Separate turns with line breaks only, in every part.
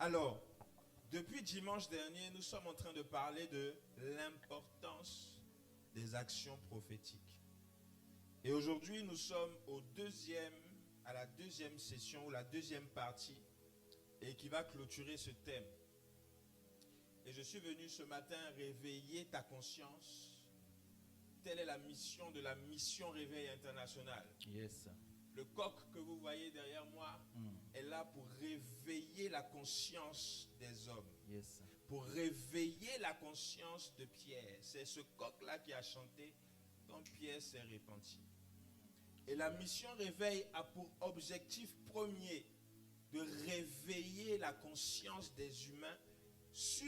Alors, depuis dimanche dernier, nous sommes en train de parler de l'importance des actions prophétiques. Et aujourd'hui, nous sommes à la deuxième session ou la deuxième partie et qui va clôturer ce thème. Et je suis venu ce matin réveiller ta conscience. Telle est la mission de la mission Réveil International.
Yes.
Le coq que vous voyez derrière moi est là pour réveiller la conscience des hommes.
Yes.
Pour réveiller la conscience de Pierre. C'est ce coq-là qui a chanté quand Pierre s'est repenti. Et la mission Réveil a pour objectif premier de réveiller la conscience des humains sur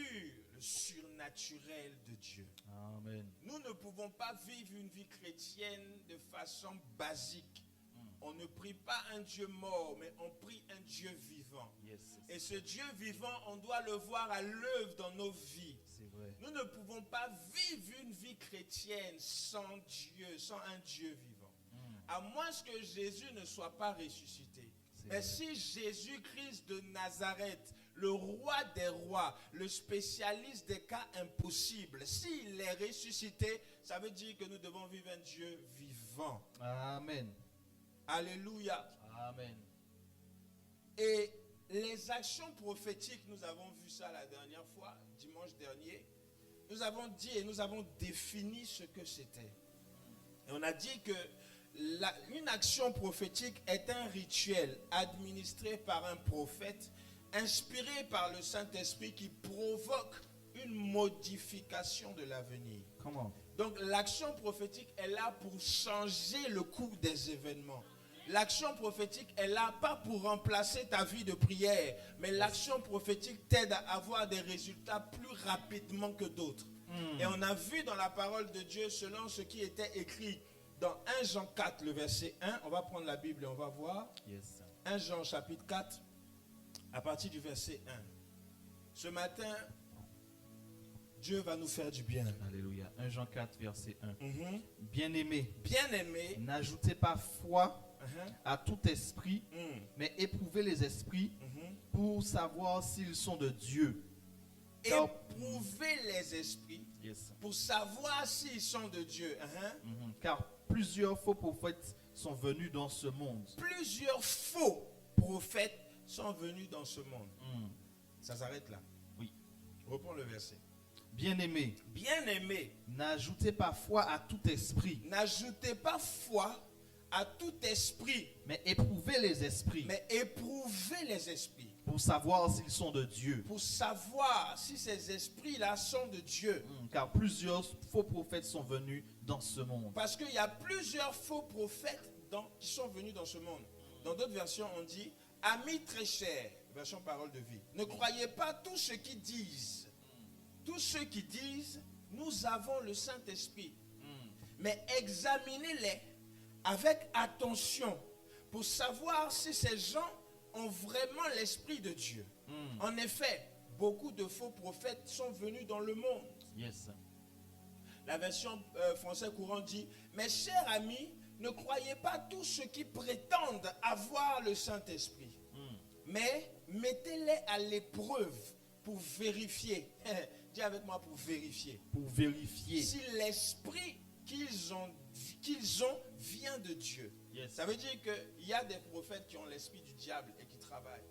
le surnaturel de Dieu.
Amen.
Nous ne pouvons pas vivre une vie chrétienne de façon basique. On ne prie pas un Dieu mort, mais on prie un Dieu vivant.
Yes.
Et ce Dieu vivant, on doit le voir à l'œuvre dans nos vies.
C'est vrai.
Nous ne pouvons pas vivre une vie chrétienne sans Dieu, sans un Dieu vivant. À moins que Jésus ne soit pas ressuscité. Mais si Jésus-Christ de Nazareth, le roi des rois, le spécialiste des cas impossibles, s'il est ressuscité, ça veut dire que nous devons vivre un Dieu vivant.
Amen.
Alléluia.
Amen.
Et les actions prophétiques, nous avons vu ça la dernière fois, dimanche dernier. Nous avons dit et nous avons défini ce que c'était. Et on a dit que une action prophétique est un rituel administré par un prophète, inspiré par le Saint-Esprit qui provoque une modification de l'avenir.
Comment?
Donc l'action prophétique est là pour changer le cours des événements. L'action prophétique est là pas pour remplacer ta vie de prière, mais l'action prophétique t'aide à avoir des résultats plus rapidement que d'autres. Et on a vu dans la parole de Dieu, selon ce qui était écrit dans 1 Jean 4, le verset 1, on va prendre la Bible et on va voir.
Yes.
1 Jean chapitre 4, à partir du verset 1. Ce matin, Dieu va nous faire du bien.
Alléluia. 1 Jean 4, verset 1.
Mhm.
Bien-aimés,
Bien-aimé,
n'ajoutez pas foi à tout esprit, mais éprouvez les esprits pour savoir s'ils sont de Dieu.
éprouvez les esprits
Yes.
pour savoir s'ils sont de Dieu.
Car plusieurs faux prophètes sont venus dans ce monde.
Plusieurs faux prophètes sont venus dans ce monde. Ça s'arrête là.
Oui.
Reprends le verset.
Bien-aimés,
Bien-aimé,
n'ajoutez pas foi à tout esprit,
n'ajoutez pas foi à tout esprit,
mais éprouvez les esprits
mais éprouvez les esprits
pour savoir s'ils sont de Dieu.
pour savoir si ces esprits-là sont de Dieu.
Car plusieurs faux prophètes sont venus dans ce monde.
Parce qu'il y a plusieurs faux prophètes qui sont venus dans ce monde. Dans d'autres versions, on dit « Amis très chers », version parole de vie. Ne croyez pas tout ce qu'ils disent. Tous ceux qui disent « Nous avons le Saint-Esprit ». Mais examinez-les avec attention pour savoir si ces gens ont vraiment l'Esprit de Dieu. En effet, beaucoup de faux prophètes sont venus dans le monde.
Yes.
La version français courant dit « Mes chers amis, ne croyez pas tous ceux qui prétendent avoir le Saint-Esprit, mais mettez-les à l'épreuve pour vérifier. » Dis avec moi, pour vérifier.
Pour vérifier.
Si l'esprit qu'ils ont vient de Dieu.
Yes.
Ça veut dire qu'il y a des prophètes qui ont l'esprit du diable et qui travaillent.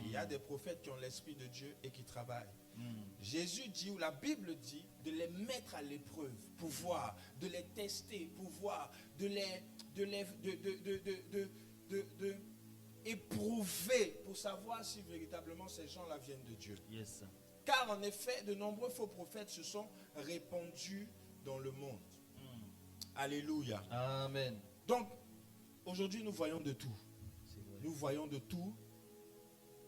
Il y a des prophètes qui ont l'esprit de Dieu et qui travaillent. Jésus dit, ou la Bible dit, de les mettre à l'épreuve pour voir, de les tester pour voir, de éprouver pour savoir si véritablement ces gens-là viennent de Dieu.
Yes.
Car en effet, de nombreux faux prophètes se sont répandus dans le monde. Alléluia.
Amen.
Donc, aujourd'hui, nous voyons de tout.
C'est vrai.
Nous voyons de tout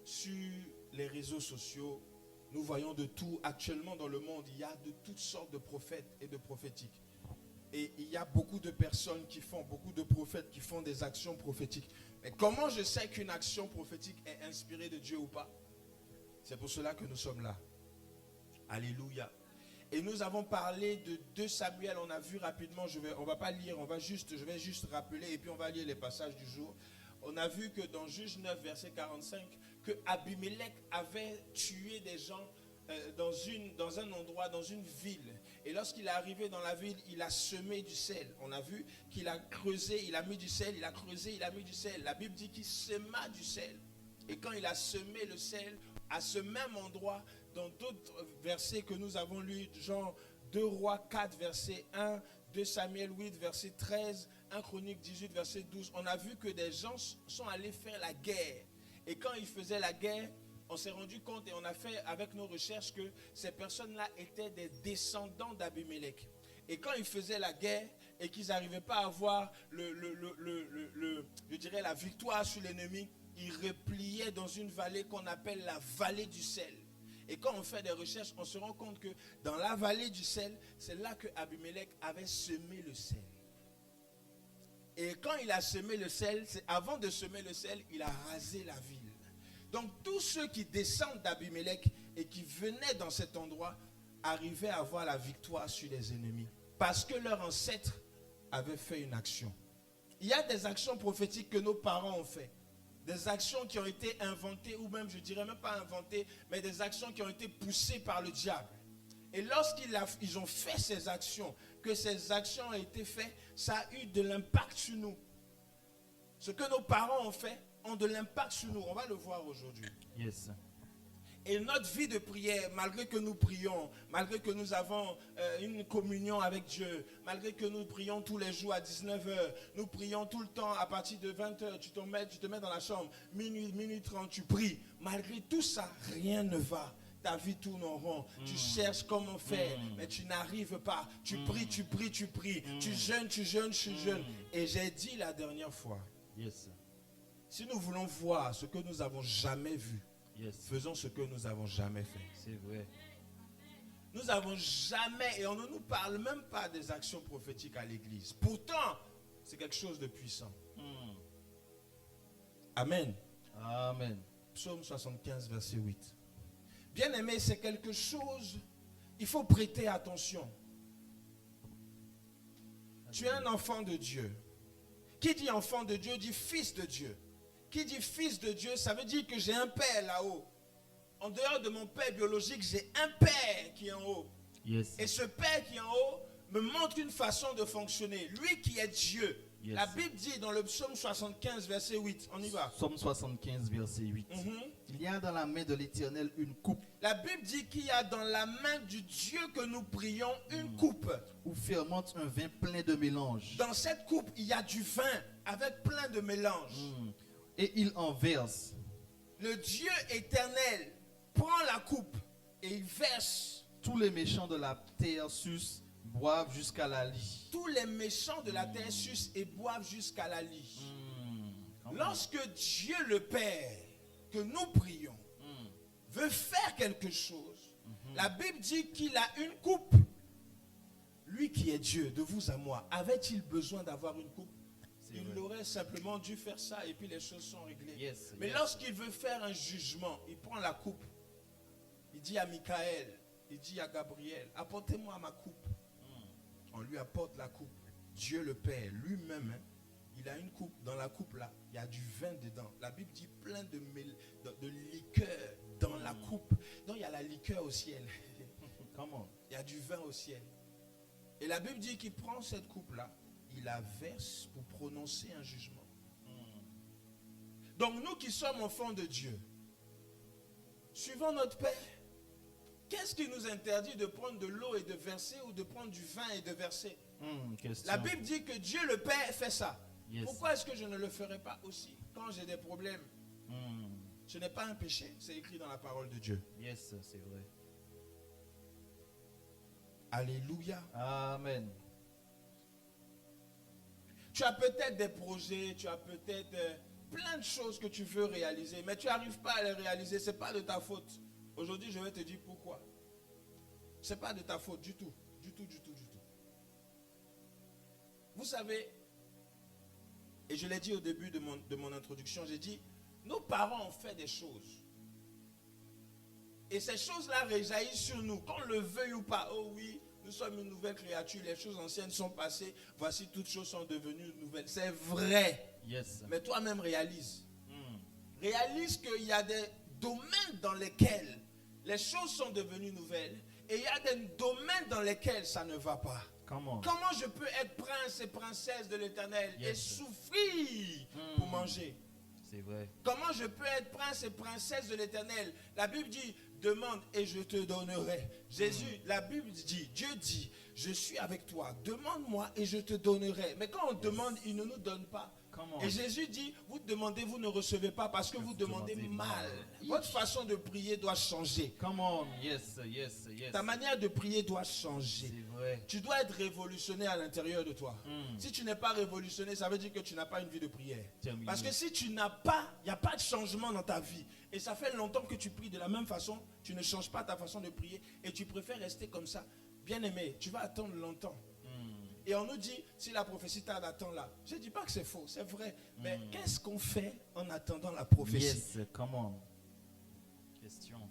sur les réseaux sociaux. Nous voyons de tout. Actuellement, dans le monde, il y a de toutes sortes de prophètes et de prophétiques. Et il y a beaucoup de personnes beaucoup de prophètes qui font des actions prophétiques. Mais comment je sais qu'une action prophétique est inspirée de Dieu ou pas? C'est pour cela que nous sommes là. Alléluia. Et nous avons parlé de 2 Samuel, on a vu rapidement, on va pas lire, je vais juste rappeler et puis on va lire les passages du jour. On a vu que dans Juge 9, verset 45, que Abimelech avait tué des gens dans un endroit, dans une ville. Et lorsqu'il est arrivé dans la ville, il a semé du sel. On a vu qu'il a creusé, il a mis du sel, il a creusé, il a mis du sel. La Bible dit qu'il sema du sel. Et quand il a semé le sel, à ce même endroit, dans d'autres versets que nous avons lus, genre 2 Rois 4, verset 1, 2 Samuel 8, verset 13, 1 Chronique 18, verset 12, on a vu que des gens sont allés faire la guerre. Et quand ils faisaient la guerre, on s'est rendu compte et on a fait avec nos recherches que ces personnes-là étaient des descendants d'Abimelech. Et quand ils faisaient la guerre et qu'ils n'arrivaient pas à avoir je dirais la victoire sur l'ennemi, ils repliaient dans une vallée qu'on appelle la vallée du sel. Et quand on fait des recherches, on se rend compte que dans la vallée du sel, c'est là que Abimelech avait semé le sel. Et quand il a semé le sel, avant de semer le sel, il a rasé la ville. Donc tous ceux qui descendent d'Abimelech et qui venaient dans cet endroit arrivaient à avoir la victoire sur les ennemis. Parce que leurs ancêtres avaient fait une action. Il y a des actions prophétiques que nos parents ont fait. Des actions qui ont été inventées, ou même je dirais même pas inventées, mais des actions qui ont été poussées par le diable. Et lorsqu'ils ont fait ces actions, que ces actions ont été faites, ça a eu de l'impact sur nous. Ce que nos parents ont fait ont de l'impact sur nous. On va le voir aujourd'hui.
Yes.
Et notre vie de prière, malgré que nous prions, malgré que nous avons une communion avec Dieu, malgré que nous prions tous les jours à 19h, nous prions tout le temps à partir de 20h, tu te mets dans la chambre, minuit 30, tu pries. Malgré tout ça, rien ne va. Ta vie tourne en rond. Tu cherches comment faire, mais tu n'arrives pas. Tu pries. Tu jeûnes. Et j'ai dit la dernière fois,
yes.
Si nous voulons voir ce que nous n'avons jamais vu, yes, faisons ce que nous n'avons jamais fait.
C'est vrai.
Nous n'avons jamais, et on ne nous parle même pas des actions prophétiques à l'église. Pourtant, c'est quelque chose de puissant. Amen.
Amen.
Psaume 75, verset 8. Bien-aimé, c'est quelque chose, il faut prêter attention. Tu es un enfant de Dieu. Qui dit enfant de Dieu dit fils de Dieu. Qui dit fils de Dieu, ça veut dire que j'ai un père là-haut. En dehors de mon père biologique, j'ai un père qui est en haut.
Yes.
Et ce père qui est en haut me montre une façon de fonctionner. Lui qui est Dieu. Yes. La Bible dit dans le psaume 75, verset 8. On y va.
Psaume 75, verset 8. Il y a dans la main de l'Éternel une coupe.
La Bible dit qu'il y a dans la main du Dieu que nous prions une coupe.
Où fermente un vin plein de mélange.
Dans cette coupe, il y a du vin avec plein de mélange.
Et il en verse.
Le Dieu éternel prend la coupe et il verse.
Tous les méchants de la terre sucent, boivent jusqu'à la lie.
Tous les méchants de la terre sucent et boivent jusqu'à la lie. Lorsque Dieu le Père, que nous prions, veut faire quelque chose, la Bible dit qu'il a une coupe. Lui qui est Dieu, de vous à moi, avait-il besoin d'avoir une coupe? Il aurait simplement dû faire ça et puis les choses sont réglées.
Yes,
mais lorsqu'il veut faire un jugement, il prend la coupe. Il dit à Michael, il dit à Gabriel, apportez-moi ma coupe. On lui apporte la coupe. Dieu le Père lui-même, il a une coupe. Dans la coupe là, il y a du vin dedans. La Bible dit plein de liqueur dans la coupe. Donc il y a la liqueur au ciel.
Comment?
Il y a du vin au ciel. Et la Bible dit qu'il prend cette coupe là, il la verse pour prononcer un jugement. Donc nous qui sommes enfants de Dieu, suivons notre Père. Qu'est-ce qui nous interdit de prendre de l'eau et de verser ou de prendre du vin et de verser? La Bible dit que Dieu le Père fait ça. Yes. Pourquoi est-ce que je ne le ferai pas aussi quand j'ai des problèmes? Ce n'est pas un péché, c'est écrit dans la parole de Dieu.
Yes, c'est vrai.
Alléluia.
Amen.
Tu as peut-être des projets, tu as peut-être plein de choses que tu veux réaliser, mais tu n'arrives pas à les réaliser, ce n'est pas de ta faute. Aujourd'hui, je vais te dire pourquoi. Ce n'est pas de ta faute du tout. Du tout. Vous savez, et je l'ai dit au début de mon introduction, j'ai dit, nos parents ont fait des choses. Et ces choses-là réjaillissent sur nous, qu'on le veuille ou pas. Oh oui, nous sommes une nouvelle créature, les choses anciennes sont passées, voici toutes choses sont devenues nouvelles. C'est vrai.
Yes.
Mais toi-même réalise. réalise qu'il y a des domaines dans lesquels les choses sont devenues nouvelles et il y a des domaines dans lesquels ça ne va pas. Comment je peux être prince et princesse de l'Éternel et souffrir pour manger?
C'est vrai.
Comment je peux être prince et princesse de l'Éternel? La Bible dit, demande et je te donnerai. Jésus, la Bible dit, Dieu dit, je suis avec toi. Demande-moi et je te donnerai. Mais quand on demande, il ne nous donne pas. Et Jésus dit, vous demandez, vous ne recevez pas parce que vous demandez mal. Votre façon de prier doit changer. Ta manière de prier doit changer. Tu dois être révolutionné à l'intérieur de toi. Si tu n'es pas révolutionné, ça veut dire que tu n'as pas une vie de prière. Parce que si tu n'as pas, il n'y a pas de changement dans ta vie. Et ça fait longtemps que tu pries de la même façon, tu ne changes pas ta façon de prier et tu préfères rester comme ça. Bien aimé, tu vas attendre longtemps. Et on nous dit, si la prophétie tarde, attends là. Je ne dis pas que c'est faux, c'est vrai. Mais qu'est-ce qu'on fait en attendant la prophétie?
Question.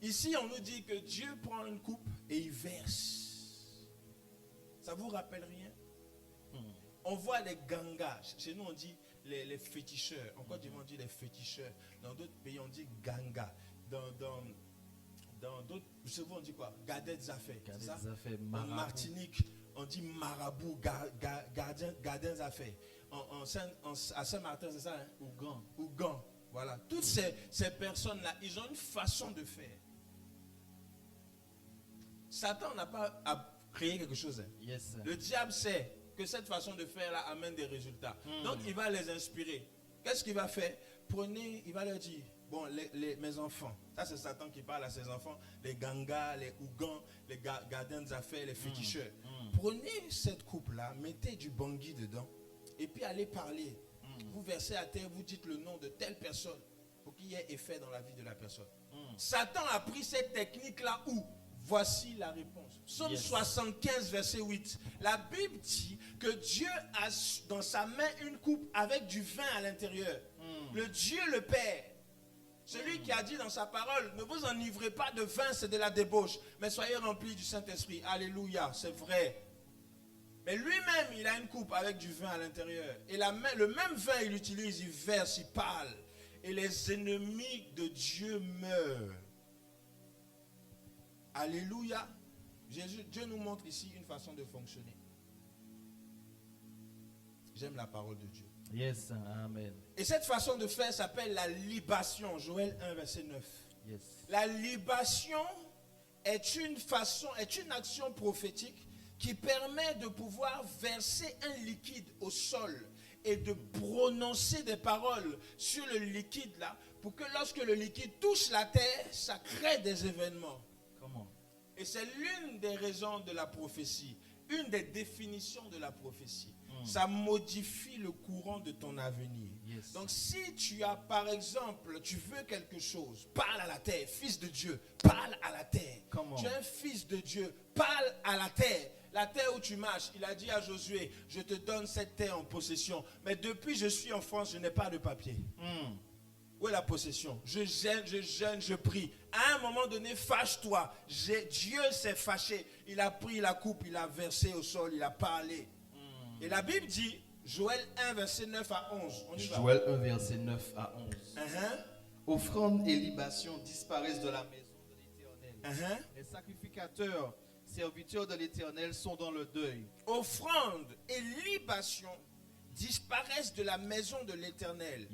Ici, on nous dit que Dieu prend une coupe et il verse. Ça vous rappelle rien? On voit les gangas. Chez nous, on dit les féticheurs. En Côte d'Ivoire, on dit les féticheurs. Dans d'autres pays, on dit ganga. Dans d'autres, je sais pas, on dit quoi? Gardien des affaires. En Martinique, on dit marabout, gardien des affaires. À Saint-Martin, c'est ça, hein? Ougan. Voilà. Toutes ces personnes-là, ils ont une façon de faire. Satan n'a pas à créer quelque chose. Hein. Le diable sait que cette façon de faire-là amène des résultats. Donc, il va les inspirer. Qu'est-ce qu'il va faire? Il va leur dire, bon, mes enfants, ça c'est Satan qui parle à ses enfants, les gangas, les ougans, les gardiens des affaires, les féticheurs. Prenez cette coupe-là, mettez du bangui dedans, et puis allez parler. Vous versez à terre, vous dites le nom de telle personne, pour qu'il y ait effet dans la vie de la personne. Satan a pris cette technique-là où? Voici la réponse. Psaume 75, verset 8. La Bible dit que Dieu a dans sa main une coupe avec du vin à l'intérieur. Le Dieu le Père. Celui qui a dit dans sa parole, ne vous enivrez pas de vin, c'est de la débauche, mais soyez remplis du Saint-Esprit. Alléluia, c'est vrai. Mais lui-même, il a une coupe avec du vin à l'intérieur. Et le même vin, il utilise, il verse, il parle. Et les ennemis de Dieu meurent. Alléluia. Dieu nous montre ici une façon de fonctionner. J'aime la parole de Dieu.
Yes, amen.
Et cette façon de faire s'appelle la libation. Joël 1, verset 9. La libation est une action prophétique qui permet de pouvoir verser un liquide au sol et de prononcer des paroles sur le liquide là pour que lorsque le liquide touche la terre, ça crée des événements. Et c'est l'une des raisons de la prophétie, une des définitions de la prophétie. Ça modifie le courant de ton avenir. Donc si tu as par exemple, tu veux quelque chose, parle à la terre, fils de Dieu, parle à la terre. Tu es un fils de Dieu, parle à la terre. La terre où tu marches, il a dit à Josué, je te donne cette terre en possession. Mais depuis je suis en France, je n'ai pas de papier. Où est la possession? Je jeûne, je prie. À un moment donné, fâche-toi. Dieu s'est fâché. Il a pris la coupe, il a versé au sol, il a parlé. Et la Bible dit, Joël 1, verset 9 à 11.
Joël 1, verset 9 à 11. Offrande et libation disparaissent de la maison de l'Éternel. Les sacrificateurs, serviteurs de l'Éternel, sont dans le deuil.
Offrande et libation disparaissent de la maison de l'Éternel.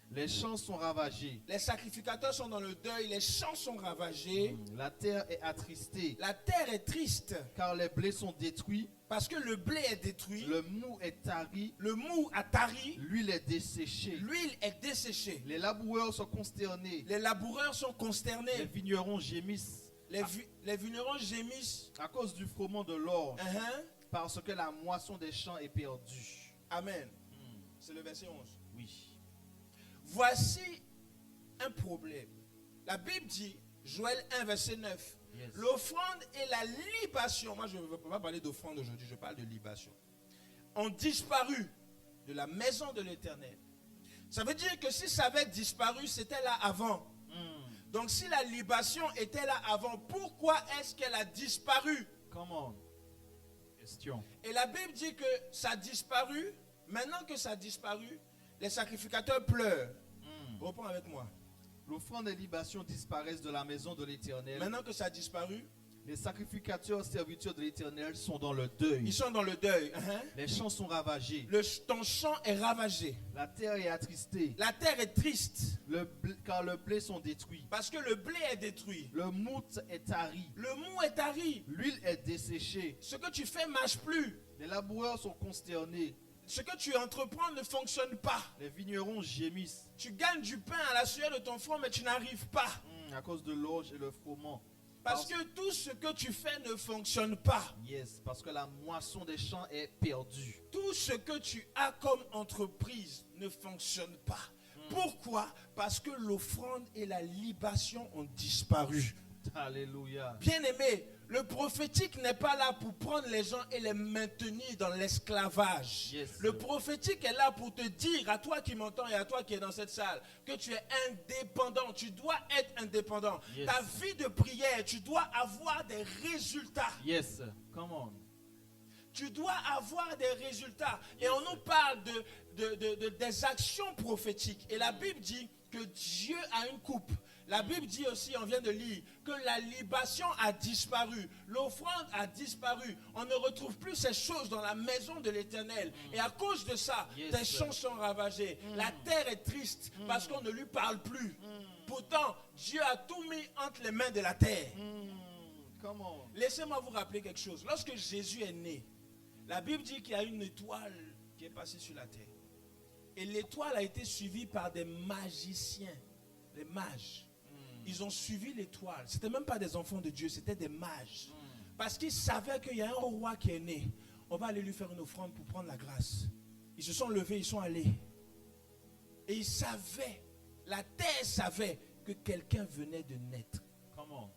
Les champs sont ravagés.
Les sacrificateurs sont dans le deuil. Les champs sont ravagés.
La terre est attristée.
La terre est triste.
Car les blés sont détruits.
Parce que le blé est détruit.
Le mou est tari.
Le mou a tari.
L'huile est desséchée.
L'huile est desséchée.
Les laboureurs sont consternés.
Les laboureurs sont consternés.
Les vignerons gémissent.
Les vignerons gémissent.
À cause du froment de l'orge. Parce que la moisson des champs est perdue.
Amen. C'est le verset 11.
Oui.
Voici un problème. La Bible dit, Joël 1, verset 9, l'offrande et la libation, moi je ne veux pas parler d'offrande aujourd'hui, je parle de libation, ont disparu de la maison de l'Éternel. Ça veut dire que si ça avait disparu, c'était là avant. Donc si la libation était là avant, pourquoi est-ce qu'elle a disparu?
Comment? Question.
Et la Bible dit que ça a disparu. Maintenant que ça a disparu, les sacrificateurs pleurent. Reprends avec moi.
L'offrande et libation disparaissent de la maison de l'Éternel.
Maintenant que ça a disparu,
les sacrificateurs serviteurs de l'Éternel sont dans le deuil.
Ils sont dans le deuil.
Les champs sont ravagés.
Ton champ est ravagé.
La terre est attristée.
La terre est triste.
Car le blé sont détruits.
Parce que le blé est détruit.
Le mout est tari.
Le mou est tari.
L'huile est desséchée.
Ce que tu fais ne marche plus.
Les laboureurs sont consternés.
Ce que tu entreprends ne fonctionne pas.
Les vignerons gémissent.
Tu gagnes du pain à la sueur de ton front, mais tu n'arrives pas.
À cause de l'orge et le froment.
Parce que tout ce que tu fais ne fonctionne pas.
Yes, parce que la moisson des champs est perdue.
Tout ce que tu as comme entreprise ne fonctionne pas. Pourquoi? Parce que l'offrande et la libation ont disparu.
Alléluia.
Bien-aimé, le prophétique n'est pas là pour prendre les gens et les maintenir dans l'esclavage.
Yes.
Le prophétique est là pour te dire, à toi qui m'entends et à toi qui es dans cette salle, que tu es indépendant. Tu dois être indépendant.
Yes.
Ta vie de prière, tu dois avoir des résultats.
Yes, come on.
Tu dois avoir des résultats. Et on nous parle des actions prophétiques. Et la Bible dit que Dieu a une coupe. La Bible dit aussi, on vient de lire, que la libation a disparu, l'offrande a disparu. On ne retrouve plus ces choses dans la maison de l'Éternel. Et à cause de ça, tes champs sont ravagés. La terre est triste parce qu'on ne lui parle plus. Pourtant, Dieu a tout mis entre les mains de la terre. Laissez-moi vous rappeler quelque chose. Lorsque Jésus est né, la Bible dit qu'il y a une étoile qui est passée sur la terre. Et l'étoile a été suivie par des magiciens, des mages. Ils ont suivi l'étoile. Ce n'étaient même pas des enfants de Dieu, c'était des mages. Parce qu'ils savaient qu'il y a un roi qui est né. On va aller lui faire une offrande pour prendre la grâce. Ils se sont levés, ils sont allés. Et ils savaient, la terre savait que quelqu'un venait de naître.
Comment?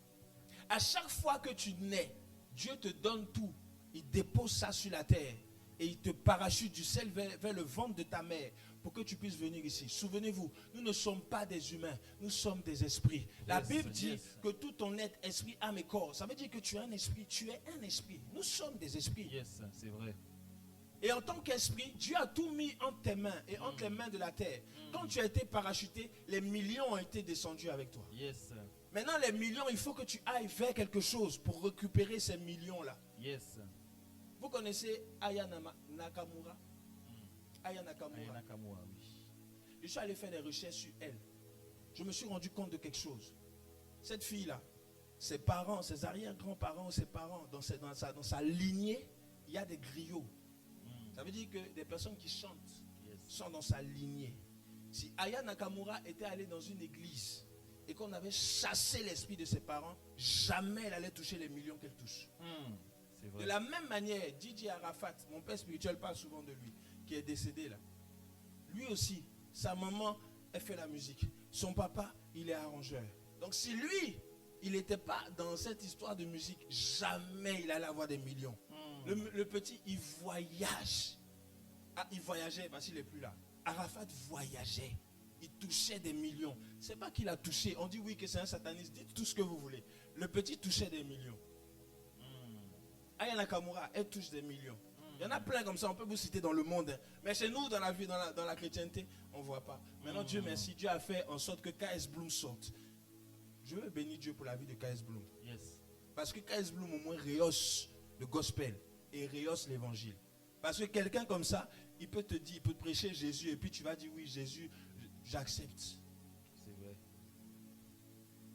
À chaque fois que tu nais, Dieu te donne tout. Il dépose ça sur la terre. Et il te parachute du ciel vers le ventre de ta mère pour que tu puisses venir ici. Souvenez-vous, nous ne sommes pas des humains, nous sommes des esprits. La Bible dit que tout ton être, esprit, âme et corps, ça veut dire que tu es un esprit, tu es un esprit. Nous sommes des esprits.
Yes, c'est vrai.
Et en tant qu'esprit, Dieu a tout mis entre tes mains et entre les mains de la terre. Quand tu as été parachuté, les millions ont été descendus avec toi.
Yes.
Maintenant, les millions, il faut que tu ailles vers quelque chose pour récupérer ces millions-là.
Yes.
Vous connaissez Aya Nakamura? Aya Nakamura.
Aya Nakamura, oui.
Je suis allé faire des recherches sur elle. Je me suis rendu compte de quelque chose. Cette fille-là, ses parents, ses arrière-grands-parents, ses parents, dans sa lignée, il y a des griots. Ça veut dire que des personnes qui chantent sont dans sa lignée. Si Aya Nakamura était allée dans une église et qu'on avait chassé l'esprit de ses parents, jamais elle allait toucher les millions qu'elle touche. De la même manière, DJ Arafat, mon père spirituel parle souvent de lui, qui est décédé là. Lui aussi, sa maman, elle fait la musique. Son papa, il est arrangeur. Donc si lui, il n'était pas dans cette histoire de musique, jamais il allait avoir des millions. Le petit, il voyage. Ah, il voyageait parce qu'il n'est plus là. Arafat voyageait. Il touchait des millions. C'est pas qu'il a touché. On dit oui que c'est un sataniste. Dites tout ce que vous voulez. Le petit touchait des millions. Aya Nakamura, elle touche des millions. Il y en a plein comme ça, on peut vous citer dans le monde. Hein. Mais chez nous, dans la vie, dans la chrétienté, on ne voit pas. Maintenant, Dieu merci, Dieu a fait en sorte que KS Bloom sorte. Je veux bénir Dieu pour la vie de KS Bloom.
Yes.
Parce que KS Bloom, au moins, rehausse le gospel et rehausse l'évangile. Parce que quelqu'un comme ça, il peut te dire, il peut te prêcher Jésus et puis tu vas dire oui, Jésus, j'accepte.
C'est vrai.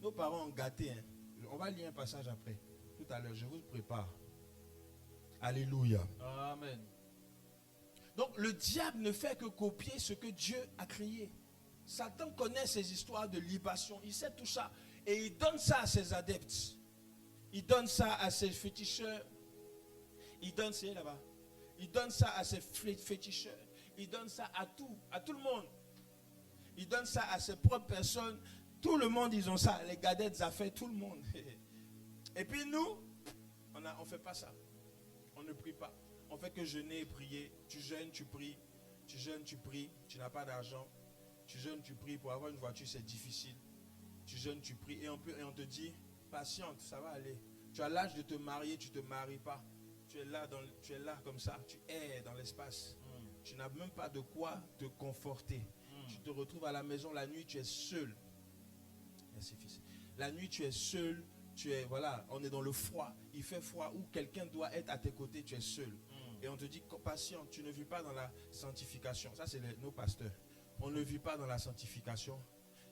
Nos parents ont gâté. Hein. On va lire un passage après. Tout à l'heure, je vous prépare. Alléluia.
Amen.
Donc le diable ne fait que copier ce que Dieu a créé. Satan connaît ces histoires de libation. Il sait tout ça. Et il donne ça à ses adeptes. Il donne ça à ses féticheurs. Il donne ça là-bas. Il donne ça à ses féticheurs. Il donne ça à tout le monde. Il donne ça à ses propres personnes. Tout le monde, ils ont ça. Les gadettes, ça fait tout le monde. Et puis nous, on ne fait pas ça. On ne prie pas. On fait que jeûner et prier. Tu jeûnes, tu pries. Tu jeûnes, tu pries. Tu n'as pas d'argent. Tu jeûnes, tu pries. Pour avoir une voiture, c'est difficile. Tu jeûnes, tu pries. Et on te dit, patiente, ça va aller. Tu as l'âge de te marier, tu ne te maries pas. Tu es là comme ça. Tu es dans l'espace. tu n'as même pas de quoi te conforter. Tu te retrouves à la maison la nuit, tu es seul. Merci, fils. La nuit, tu es seul. Voilà, on est dans le froid. Il fait froid où quelqu'un doit être à tes côtés, tu es seul. Et on te dit, patient, tu ne vis pas dans la sanctification. Ça, c'est nos pasteurs. On ne vit pas dans la sanctification.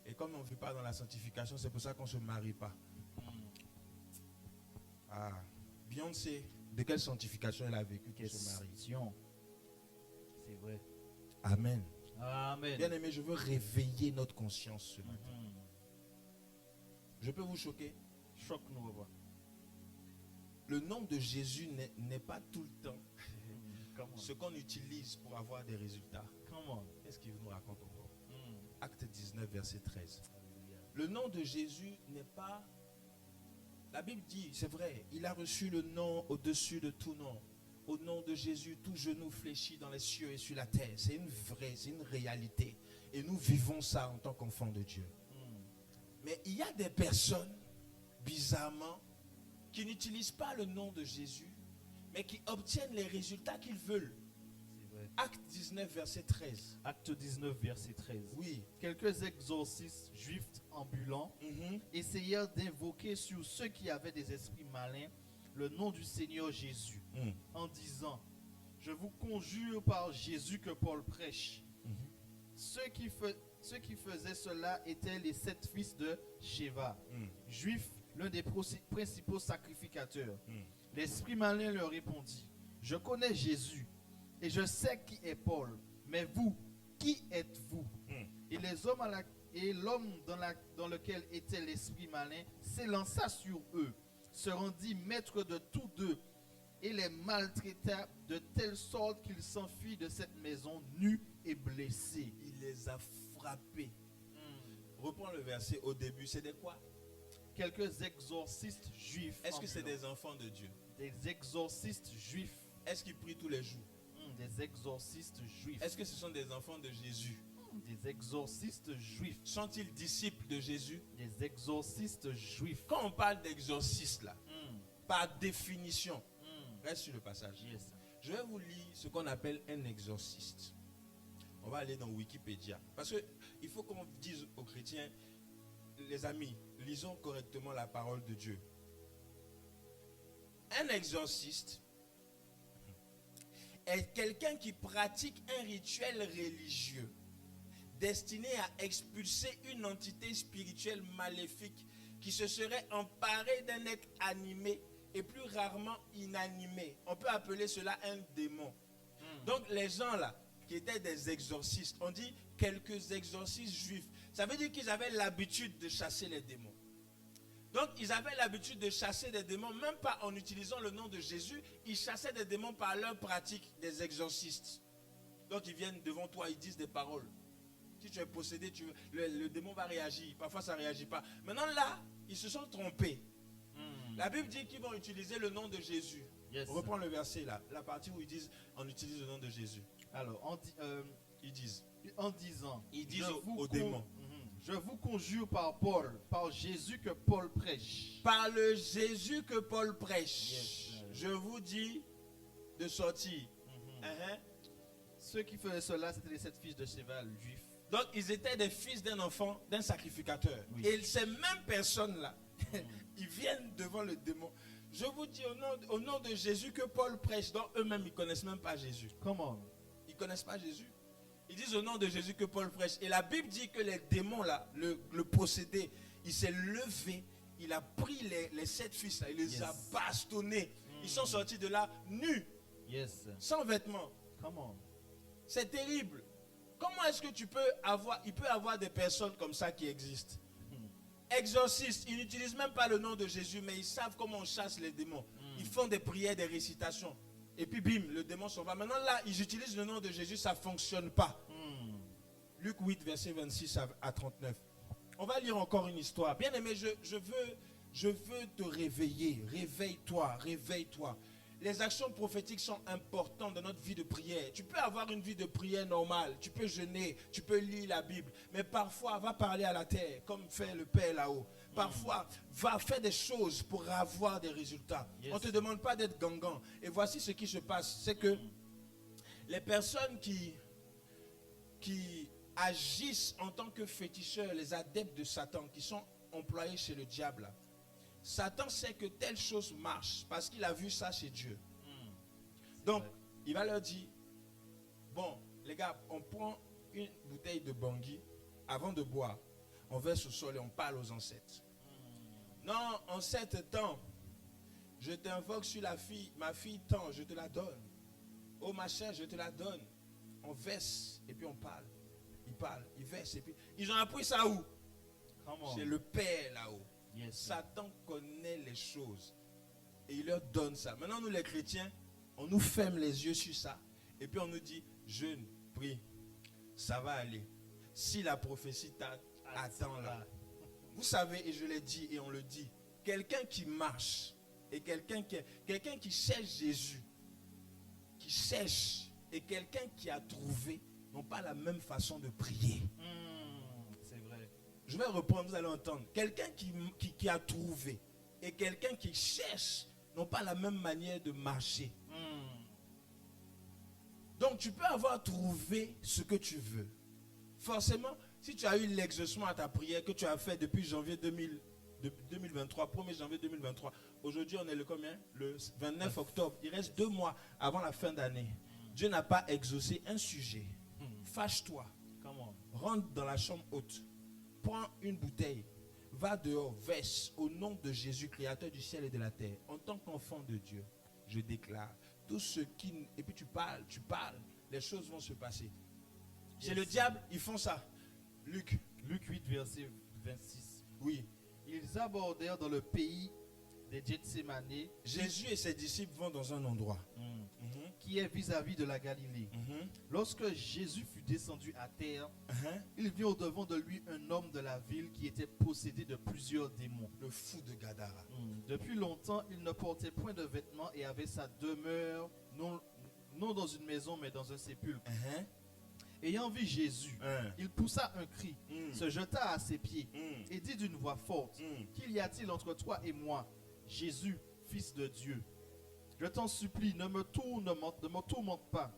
Et comme on ne vit pas dans la sanctification, c'est pour ça qu'on ne se marie pas. Ah, Beyoncé, de quelle sanctification elle a vécu pour se marier?
C'est vrai.
Amen.
Amen.
Bien aimé, je veux réveiller notre conscience ce matin. Je peux vous choquer?
Choque-nous.
Le nom de Jésus n'est pas tout le temps ce qu'on utilise pour avoir des résultats. Qu'est-ce qu'il nous raconte encore? Acte 19, verset 13. Le nom de Jésus n'est pas... La Bible dit, c'est vrai, il a reçu le nom au-dessus de tout nom. Au nom de Jésus, tout genou fléchit dans les cieux et sur la terre. C'est une réalité. Et nous vivons ça en tant qu'enfants de Dieu. Mais il y a des personnes, bizarrement, qui n'utilisent pas le nom de Jésus, mais qui obtiennent les résultats qu'ils veulent.
C'est vrai.
Acte 19, verset 13.
Acte 19, verset 13.
Oui.
Quelques exorcistes juifs ambulants essayèrent d'invoquer sur ceux qui avaient des esprits malins le nom du Seigneur Jésus, en disant, je vous conjure par Jésus que Paul prêche. Ceux qui faisaient cela étaient les 7 fils de Sheva, juifs, l'un des principaux sacrificateurs. L'esprit malin leur répondit, je connais Jésus et je sais qui est Paul, mais vous, qui êtes-vous? Et l'homme dans lequel était l'esprit malin s'élança sur eux, se rendit maître de tous deux et les maltraita de telle sorte qu'ils s'enfuient de cette maison nus et blessés.
Il les a frappés. Reprends le verset au début, c'est de quoi?
Quelques exorcistes juifs.
Est-ce que c'est des enfants de Dieu?
Des exorcistes juifs.
Est-ce qu'ils prient tous les jours?
Des exorcistes juifs.
Est-ce que ce sont des enfants de Jésus?
Des exorcistes juifs.
Sont-ils disciples de Jésus?
Des exorcistes juifs.
Quand on parle d'exorcistes là, par définition, reste sur le passage.
Yes.
Je vais vous lire ce qu'on appelle un exorciste. On va aller dans Wikipédia. Parce qu'il faut qu'on dise aux chrétiens, les amis, lisons correctement la parole de Dieu. Un exorciste est quelqu'un qui pratique un rituel religieux destiné à expulser une entité spirituelle maléfique qui se serait emparée d'un être animé et plus rarement inanimé. On peut appeler cela un démon. Donc les gens là, qui étaient des exorcistes, on dit quelques exorcistes juifs. Ça veut dire qu'ils avaient l'habitude de chasser les démons. Donc ils avaient l'habitude de chasser des démons, même pas en utilisant le nom de Jésus, ils chassaient des démons par leur pratique des exorcistes. Donc ils viennent devant toi, ils disent des paroles. Si tu es possédé, le démon va réagir. Parfois ça ne réagit pas. Maintenant là, ils se sont trompés. La Bible dit qu'ils vont utiliser le nom de Jésus.
Yes.
Reprends le verset là, la partie où ils disent on utilise le nom de Jésus.
Alors,
ils disent aux démons.
Je vous conjure par Paul, par Jésus que Paul prêche.
Par le Jésus que Paul prêche.
Yes.
Je vous dis de sortir.
Ceux qui faisaient cela, c'était les 7 fils de Sheva, juifs.
Donc, ils étaient des fils d'un enfant, d'un sacrificateur.
Oui.
Et ces mêmes personnes-là, ils viennent devant le démon. Je vous dis au nom de Jésus que Paul prêche. Donc, eux-mêmes, ils ne connaissent même pas Jésus.
Comment?
Ils ne connaissent pas Jésus. Ils disent au nom de Jésus que Paul prêche. Et la Bible dit que les démons, là, le possédé, il s'est levé. Il a pris les 7 fils, là, il les a bastonnés. Ils sont sortis de là nus, sans vêtements.
Comment?
C'est terrible. Comment est-ce que il peut avoir des personnes comme ça qui existent? Exorcistes, ils n'utilisent même pas le nom de Jésus, mais ils savent comment on chasse les démons. Ils font des prières, des récitations. Et puis bim, le démon s'en va. Maintenant là, ils utilisent le nom de Jésus, ça ne fonctionne pas. Luc 8, verset 26 à 39. On va lire encore une histoire. Bien aimé, je veux te réveiller. Réveille-toi, réveille-toi. Les actions prophétiques sont importantes dans notre vie de prière. Tu peux avoir une vie de prière normale, tu peux jeûner, tu peux lire la Bible, mais parfois va parler à la terre, comme fait le Père là-haut. Parfois, va faire des choses pour avoir des résultats. On ne te demande pas d'être gangan. Et voici ce qui se passe, c'est que Les personnes qui agissent en tant que féticheurs, les adeptes de Satan, qui sont employés chez le diable, Satan sait que telle chose marche parce qu'il a vu ça chez Dieu. Donc, il va leur dire, bon, les gars, on prend une bouteille de Bangui avant de boire. On verse au sol et on parle aux ancêtres. Non, en 7 temps, je t'invoque sur la fille, ma fille tant, je te la donne. Oh ma chère, je te la donne. On verse et puis on parle. Ils parlent, ils versent et puis... Ils ont appris ça où? C'est le Père là-haut. Yes. Satan connaît les choses et il leur donne ça. Maintenant, nous les chrétiens, on nous ferme les yeux sur ça et puis on nous dit, jeûne, prie, ça va aller. Si la prophétie t'attend là. Vous savez, et je l'ai dit et on le dit, quelqu'un qui marche et quelqu'un qui cherche Jésus, qui cherche et quelqu'un qui a trouvé n'ont pas la même façon de prier.
C'est vrai.
Je vais reprendre, vous allez entendre. Quelqu'un qui a trouvé et quelqu'un qui cherche n'ont pas la même manière de marcher. Donc tu peux avoir trouvé ce que tu veux. Forcément, si tu as eu l'exaucement à ta prière que tu as fait depuis janvier 2023, 1er janvier 2023, aujourd'hui on est le combien? Le 29 octobre. Il reste 2 mois avant la fin d'année. Dieu n'a pas exaucé un sujet. Fâche-toi. Rentre dans la chambre haute. Prends une bouteille. Va dehors, verse au nom de Jésus, créateur du ciel et de la terre. En tant qu'enfant de Dieu, je déclare, tout ce qui... Et puis tu parles, les choses vont se passer. Yes. Chez le diable, ils font ça. Luc
8, verset 26.
Oui.
Ils abordèrent dans le pays des Gethsémane.
Jésus et ses disciples vont dans un endroit
qui est vis-à-vis de la Galilée. Lorsque Jésus fut descendu à terre, il vit au-devant de lui un homme de la ville qui était possédé de plusieurs démons.
Le fou de Gadara.
Depuis longtemps, il ne portait point de vêtements et avait sa demeure non dans une maison mais dans un sépulcre. Ayant vu Jésus, il poussa un cri, se jeta à ses pieds et dit d'une voix forte, qu'il y a-t-il entre toi et moi, Jésus, fils de Dieu? Je t'en supplie, ne me tourmente pas.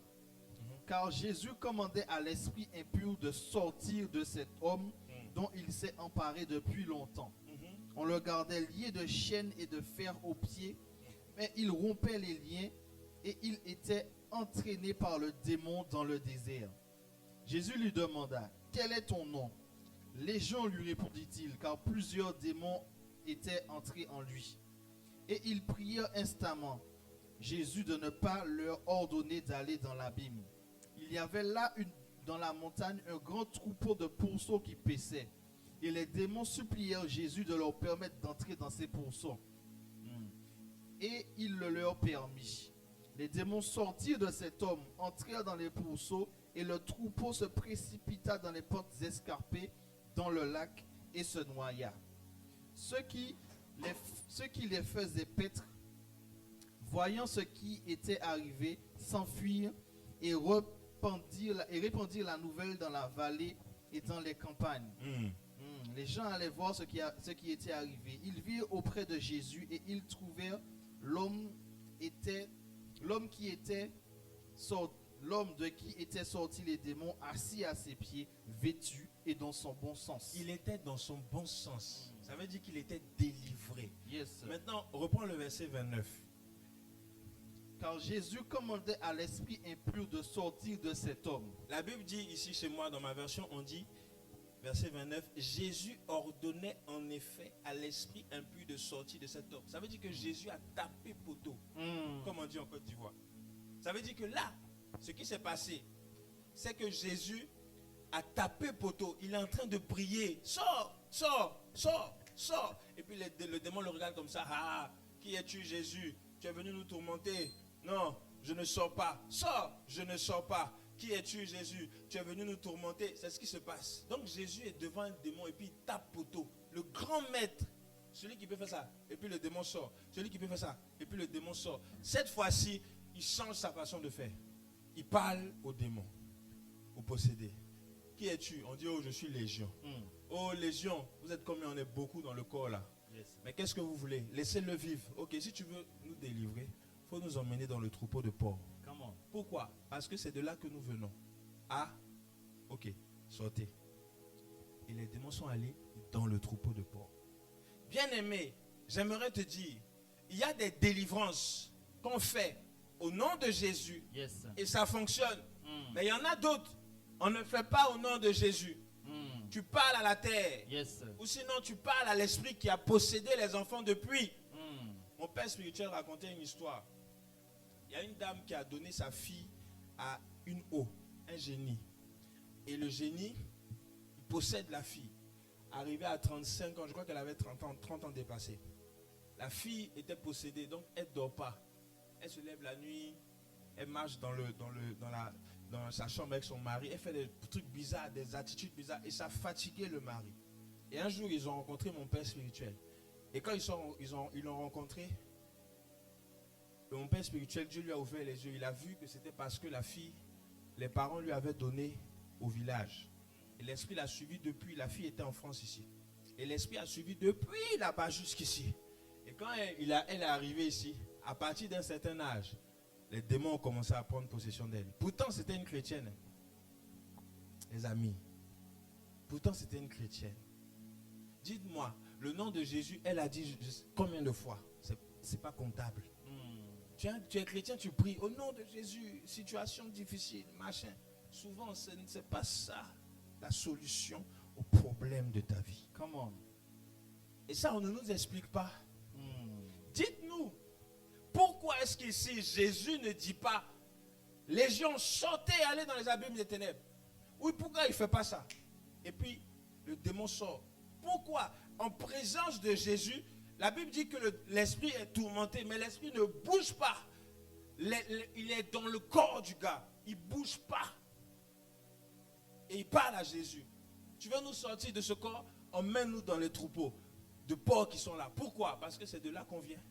Car Jésus commandait à l'esprit impur de sortir de cet homme dont il s'est emparé depuis longtemps. On le gardait lié de chaînes et de fer aux pieds, mais il rompait les liens et il était entraîné par le démon dans le désert. Jésus lui demanda, quel est ton nom? Légion, lui répondit-il, car plusieurs démons étaient entrés en lui. Et ils prièrent instamment Jésus de ne pas leur ordonner d'aller dans l'abîme. Il y avait là dans la montagne un grand troupeau de pourceaux qui paissaient. Et les démons supplièrent Jésus de leur permettre d'entrer dans ces pourceaux. Et il le leur permit. Les démons sortirent de cet homme, entrèrent dans les pourceaux, et le troupeau se précipita dans les portes escarpées, dans le lac, et se noya. Ceux qui les faisaient paître, voyant ce qui était arrivé, s'enfuirent et répandirent la nouvelle dans la vallée et dans les campagnes. Les gens allaient voir ce qui était arrivé. Ils virent auprès de Jésus et ils trouvèrent l'homme de qui étaient sortis les démons assis à ses pieds, vêtu et dans son bon sens.
Il était dans son bon sens. Ça veut dire qu'il était délivré.
Yes.
Maintenant, reprends le verset 29.
Car Jésus commandait à l'esprit impur de sortir de cet homme.
La Bible dit ici chez moi, dans ma version, on dit, verset 29, Jésus ordonnait en effet à l'esprit impur de sortir de cet homme. Ça veut dire que Jésus a tapé poteau, comme on dit en Côte d'Ivoire. Ça veut dire que là, ce qui s'est passé, c'est que Jésus a tapé poteau. Il est en train de prier. Sors, sors, sors, sors. Et puis le démon le regarde comme ça. Ah, qui es-tu, Jésus? Tu es venu nous tourmenter. Non, je ne sors pas. Sors, je ne sors pas. Qui es-tu, Jésus? Tu es venu nous tourmenter. C'est ce qui se passe. Donc Jésus est devant un démon et puis il tape poteau. Le grand maître, celui qui peut faire ça. Et puis le démon sort. Celui qui peut faire ça. Et puis le démon sort. Cette fois-ci, il change sa façon de faire. Il parle au démon, au possédé. Qui es-tu? On dit, oh, je suis Légion. Oh, Légion, vous êtes combien? On est beaucoup dans le corps là. Yes. Mais qu'est-ce que vous voulez? Laissez-le vivre. Ok, si tu veux nous délivrer, faut nous emmener dans le troupeau de porcs.
Come on.
Pourquoi? Parce que c'est de là que nous venons. Ah, ok, sortez. Et les démons sont allés dans le troupeau de porcs. Bien-aimé, j'aimerais te dire, il y a des délivrances qu'on fait au nom de Jésus
Yes.
et ça fonctionne.
Mm.
Mais il y en a d'autres, on ne fait pas au nom de Jésus.
Mm.
Tu parles à la terre.
Yes.
Ou sinon tu parles à l'esprit qui a possédé les enfants depuis.
Mm.
Mon père spirituel racontait une histoire. Il y a une dame qui a donné sa fille à une eau, un génie. Et le génie, il possède la fille. Arrivée à 35 ans, je crois qu'elle avait 30 ans dépassés. La fille était possédée, donc elle ne dort pas. Elle se lève la nuit, elle marche dans sa chambre avec son mari, elle fait des trucs bizarres, des attitudes bizarres, et ça fatiguait le mari. Et un jour, ils ont rencontré mon père spirituel. Et quand ils l'ont rencontré, mon père spirituel, Dieu lui a ouvert les yeux. Il a vu que c'était parce que la fille, les parents lui avaient donné au village. Et l'esprit l'a suivi depuis, la fille était en France ici. Et l'esprit a suivi depuis là-bas jusqu'ici. Et quand elle est arrivée ici, à partir d'un certain âge, les démons ont commencé à prendre possession d'elle. Pourtant, c'était une chrétienne. Les amis, pourtant, c'était une chrétienne. Dites-moi, le nom de Jésus, elle a dit combien de fois? C'est pas comptable. Tu es chrétien, tu pries au nom de Jésus, situation difficile, machin. Souvent, ce n'est pas ça la solution au problème de ta vie.
Come on.
Et ça, on ne nous explique pas. Dites-nous, pourquoi est-ce qu'ici, Jésus ne dit pas, Légion, sortez et allez dans les abîmes des ténèbres? Oui, pourquoi il ne fait pas ça? Et puis, le démon sort. Pourquoi? En présence de Jésus, la Bible dit que l'esprit est tourmenté, mais l'esprit ne bouge pas. Il est dans le corps du gars. Il ne bouge pas. Et il parle à Jésus. Tu veux nous sortir de ce corps? Emmène-nous dans les troupeaux de porcs qui sont là. Pourquoi? Parce que c'est de là qu'on vient.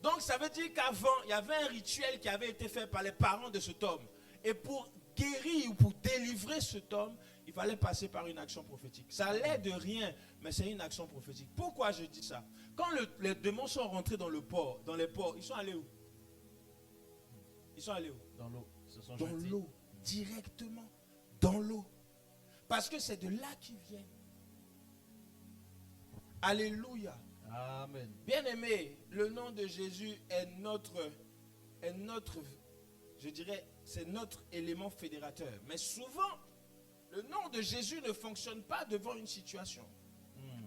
Donc ça veut dire qu'avant, il y avait un rituel qui avait été fait par les parents de cet homme. Et pour guérir ou pour délivrer cet homme, il fallait passer par une action prophétique. Ça allait de rien, mais c'est une action prophétique. Pourquoi je dis ça? Quand les démons sont rentrés dans les porcs, ils sont allés où? Ils sont allés où?
Dans l'eau.
Dans l'eau. Directement dans l'eau. Parce que c'est de là qu'ils viennent. Alléluia.
Amen.
Bien-aimé, le nom de Jésus est notre, je dirais, c'est notre élément fédérateur. Mais souvent, le nom de Jésus ne fonctionne pas devant une situation.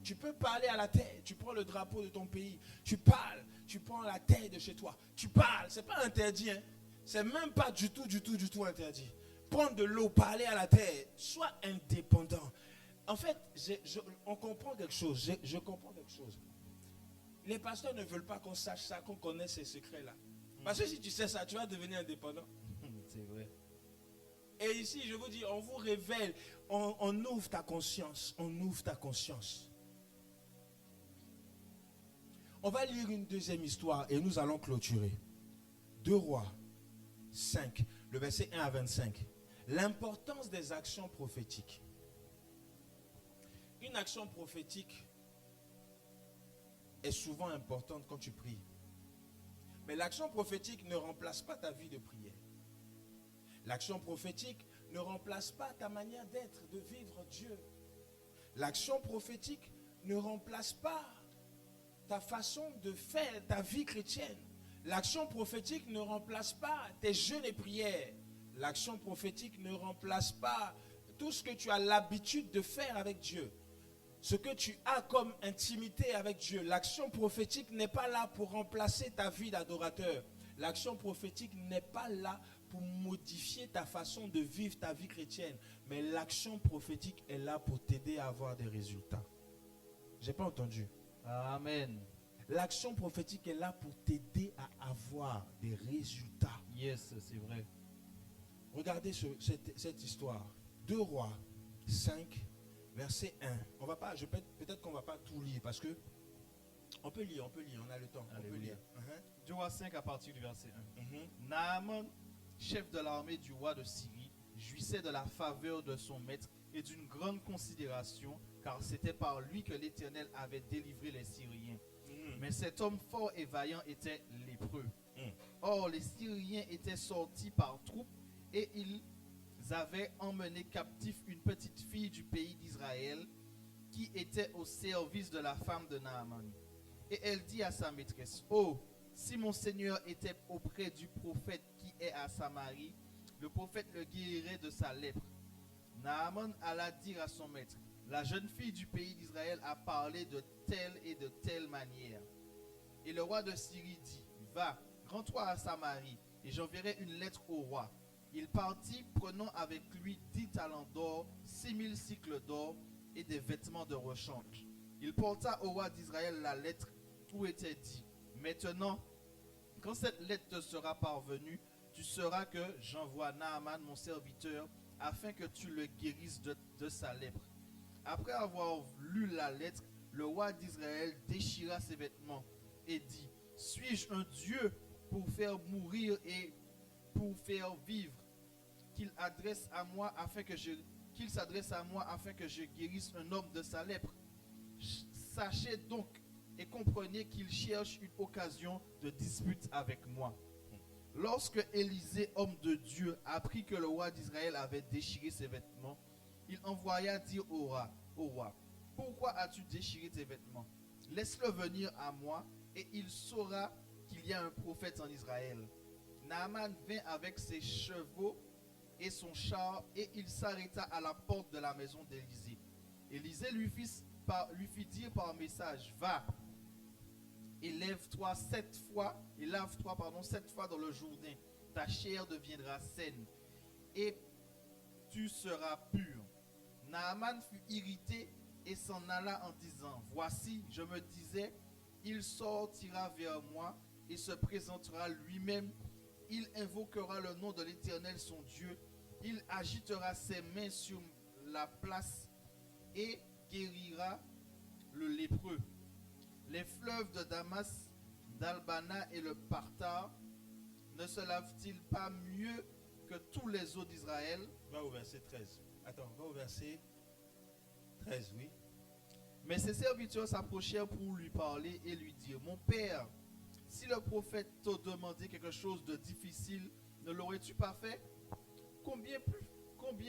Tu peux parler à la terre, tu prends le drapeau de ton pays, tu parles, tu prends la terre de chez toi, tu parles, c'est pas interdit, hein? C'est même pas du tout interdit. Prendre de l'eau, parler à la terre, sois indépendant. En fait, on comprend quelque chose, je comprends quelque chose. Les pasteurs ne veulent pas qu'on sache ça, qu'on connaisse ces secrets-là. Parce que si tu sais ça, tu vas devenir indépendant.
C'est vrai.
Et ici, je vous dis, on vous révèle, on ouvre ta conscience, on ouvre ta conscience. On va lire une deuxième histoire et nous allons clôturer. 2 Rois 5, le verset 1 à 25. L'importance des actions prophétiques. Une action prophétique est souvent importante quand tu pries. Mais l'action prophétique ne remplace pas ta vie de prière. L'action prophétique ne remplace pas ta manière d'être, de vivre Dieu. L'action prophétique ne remplace pas ta façon de faire ta vie chrétienne. L'action prophétique ne remplace pas tes jeûnes et prières. L'action prophétique ne remplace pas tout ce que tu as l'habitude de faire avec Dieu. Ce que tu as comme intimité avec Dieu. L'action prophétique n'est pas là pour remplacer ta vie d'adorateur. L'action prophétique n'est pas là pour modifier ta façon de vivre ta vie chrétienne. Mais l'action prophétique est là pour t'aider à avoir des résultats. J'ai pas entendu.
Amen.
L'action prophétique est là pour t'aider à avoir des résultats.
Yes, c'est vrai.
Regardez cette histoire. 2 Rois 5, verset 1. On va pas, peut-être qu'on ne va pas tout lire parce que on peut lire, on a le temps.
Alléluia.
On peut lire.
2 Rois 5 à partir du verset 1. Naaman, chef de l'armée du roi de Syrie, jouissait de la faveur de son maître et d'une grande considération car c'était par lui que l'Éternel avait délivré les Syriens.
Mhm.
Mais cet homme fort et vaillant était lépreux.
Mhm.
Or, les Syriens étaient sortis par troupes et ils avaient emmené captif une petite fille du pays d'Israël qui était au service de la femme de Naaman. Et elle dit à sa maîtresse, « Oh, si mon Seigneur était auprès du prophète qui est à Samarie, le prophète le guérirait de sa lèpre. » Naaman alla dire à son maître, « La jeune fille du pays d'Israël a parlé de telle et de telle manière. » Et le roi de Syrie dit, « Va, rends-toi à Samarie, et j'enverrai une lettre au roi. » Il partit, prenant avec lui 10 talents d'or, 6000 cycles d'or et des vêtements de rechange. Il porta au roi d'Israël la lettre où était dit, « Maintenant, quand cette lettre te sera parvenue, tu sauras que j'envoie Naaman mon serviteur, afin que tu le guérisses de sa lèpre. » Après avoir lu la lettre, le roi d'Israël déchira ses vêtements et dit, « Suis-je un Dieu pour faire mourir et pour faire vivre, qu'il s'adresse à moi afin que je guérisse un homme de sa lèpre. Sachez donc et comprenez qu'il cherche une occasion de dispute avec moi. » Lorsque Élisée, homme de Dieu, apprit que le roi d'Israël avait déchiré ses vêtements, il envoya dire au roi, « Pourquoi as-tu déchiré tes vêtements? Laisse-le venir à moi, et il saura qu'il y a un prophète en Israël. » Naaman vint avec ses chevaux et son char, et il s'arrêta à la porte de la maison d'Élisée. Élisée lui fit dire par message, « Va, et lave-toi 7 fois dans le Jourdain. Ta chair deviendra saine, et tu seras pur. » Naaman fut irrité et s'en alla en disant, « Voici, je me disais, il sortira vers moi et se présentera lui-même. Il invoquera le nom de l'Éternel son Dieu. Il agitera ses mains sur la place et guérira le lépreux. Les fleuves de Damas, d'Albana et le Partar ne se lavent-ils pas mieux que tous les eaux d'Israël? »
Va au verset 13. Attends, va au verset 13, oui.
Mais ses serviteurs s'approchèrent pour lui parler et lui dire, « Mon père, si le prophète t'a demandé quelque chose de difficile, ne l'aurais-tu pas fait? Combien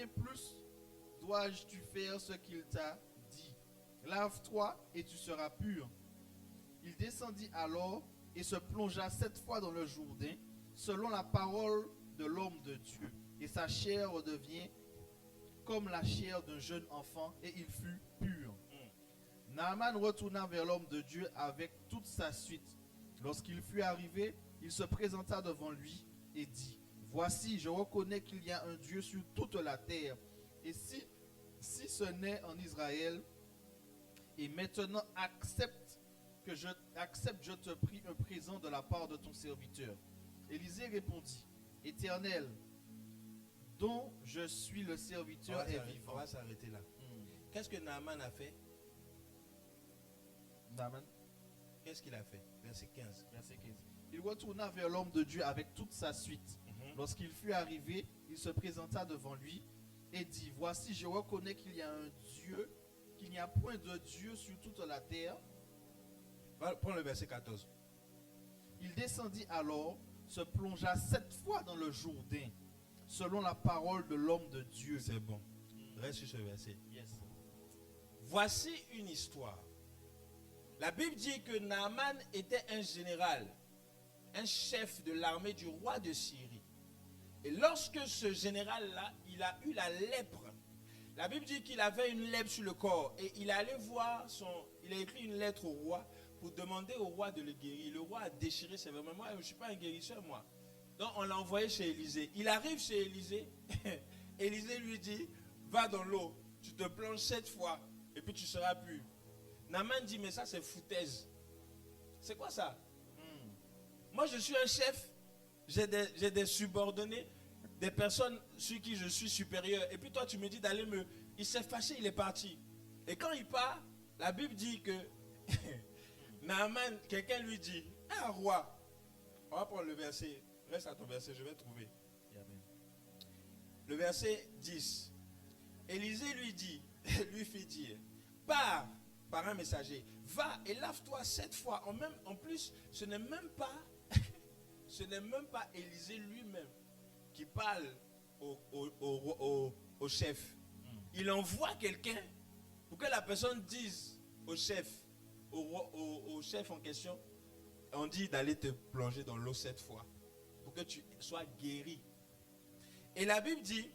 plus dois-je faire ce qu'il t'a dit? Lave-toi et tu seras pur. » Il descendit alors et se plongea 7 fois dans le Jourdain, selon la parole de l'homme de Dieu. Et sa chair redevient comme la chair d'un jeune enfant, et il fut pur. Naaman retourna vers l'homme de Dieu avec toute sa suite. Lorsqu'il fut arrivé, il se présenta devant lui et dit, « Voici, je reconnais qu'il y a un Dieu sur toute la terre, et si ce n'est en Israël, et maintenant accepte, je te prie, un présent de la part de ton serviteur. » Élisée répondit, « Éternel, dont je suis le serviteur est vivant. »
On va s'arrêter là. Qu'est-ce que Naaman a fait?
Naaman,
Qu'est-ce qu'il a fait? Verset 15.
verset 15. Il retourna vers l'homme de Dieu avec toute sa suite. Lorsqu'il fut arrivé, il se présenta devant lui et dit, « Voici, je reconnais qu'il y a un Dieu, qu'il n'y a point de Dieu sur toute la terre. »
Prends le verset 14.
Il descendit alors, se plongea 7 fois dans le Jourdain, selon la parole de l'homme de Dieu.
C'est bon. Reste sur ce verset.
Yes.
Voici une histoire. La Bible dit que Naaman était un général, un chef de l'armée du roi de Syrie. Et lorsque ce général-là, il a eu la lèpre, la Bible dit qu'il avait une lèpre sur le corps. Et il est allé voir il a écrit une lettre au roi pour demander au roi de le guérir. Le roi a déchiré ses vêtements. Moi, je ne suis pas un guérisseur, moi. Donc, on l'a envoyé chez Élisée. Il arrive chez Élisée. Élisée lui dit, va dans l'eau, tu te plonges 7 fois et puis tu seras pur. Naaman dit, mais ça c'est foutaise. C'est quoi ça? Moi je suis un chef, j'ai des subordonnés, des personnes sur qui je suis supérieur. Et puis toi tu me dis d'aller me... Il s'est fâché, il est parti. Et quand il part, la Bible dit que Naaman, quelqu'un lui dit, ah roi, on va prendre le verset, reste à ton verset, je vais trouver. Le verset 10. Élisée lui fit dire, pars par un messager. Va et lave-toi 7 fois. En plus, ce n'est même pas Élisée lui-même qui parle au chef. Il envoie quelqu'un pour que la personne dise au chef, au chef en question, on dit d'aller te plonger dans l'eau 7 fois pour que tu sois guéri. Et la Bible dit,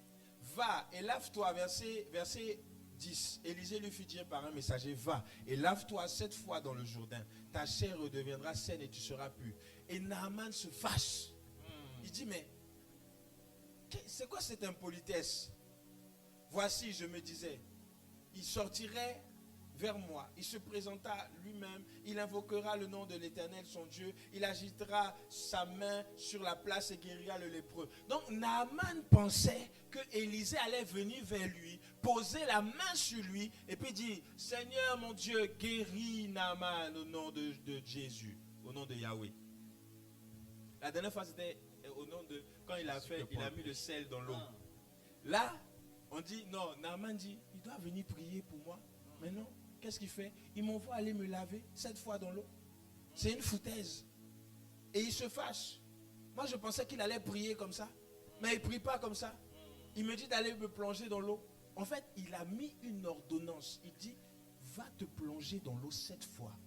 va et lave-toi, verset 10. Élisée lui fit dire par un messager, va et lave-toi 7 fois dans le Jourdain. Ta chair redeviendra saine et tu seras pur. Et Naaman se fâche. Il dit, mais c'est quoi cette impolitesse? Voici, je me disais, il sortirait vers moi, il se présenta lui-même, il invoquera le nom de l'Éternel son Dieu, il agitera sa main sur la place et guérira le lépreux. Donc Naaman pensait que Élisée allait venir vers lui, poser la main sur lui et puis dire, Seigneur mon Dieu, guéris Naaman au nom de Jésus, au nom de Yahweh. La dernière fois c'était au nom de, quand il a mis le sel dans l'eau. Là, on dit, non, Naaman dit, il doit venir prier pour moi. Mais non, qu'est-ce qu'il fait? Il m'envoie aller me laver 7 fois dans l'eau. C'est une foutaise. Et il se fâche. Moi, je pensais qu'il allait prier comme ça. Mais il ne prie pas comme ça. Il me dit d'aller me plonger dans l'eau. En fait, il a mis une ordonnance. Il dit, va te plonger dans l'eau 7 fois.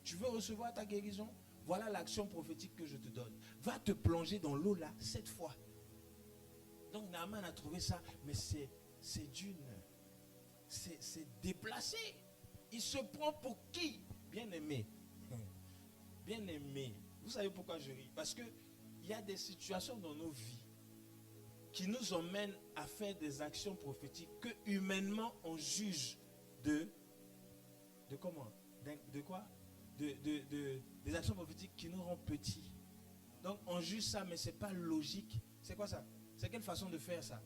Tu veux recevoir ta guérison? Voilà l'action prophétique que je te donne. Va te plonger dans l'eau là 7 fois. Donc Naaman a trouvé ça, mais c'est déplacé. Il se prend pour qui? Bien-aimé. Bien-aimé. Vous savez pourquoi je ris? Parce que il y a des situations dans nos vies qui nous emmènent à faire des actions prophétiques que humainement on juge de comment? De quoi? Des actions prophétiques qui nous rendent petits. Donc on juge ça, mais c'est pas logique. C'est quoi ça? C'est quelle façon de faire ça?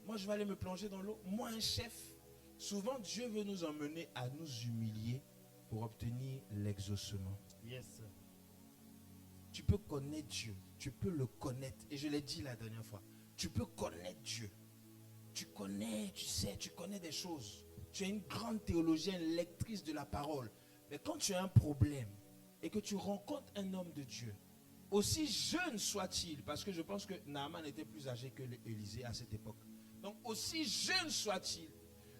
Moi je vais aller me plonger dans l'eau. Moi un chef. Souvent Dieu veut nous emmener à nous humilier pour obtenir l'exaucement.
Yes.
Tu peux connaître Dieu. Tu peux le connaître. Et je l'ai dit la dernière fois. Tu peux connaître Dieu. Tu connais, tu sais, tu connais des choses. Tu es une grande théologienne, lectrice de la parole. Mais quand tu as un problème et que tu rencontres un homme de Dieu, aussi jeune soit-il, parce que je pense que Naaman était plus âgé que Élisée à cette époque. Donc aussi jeune soit-il,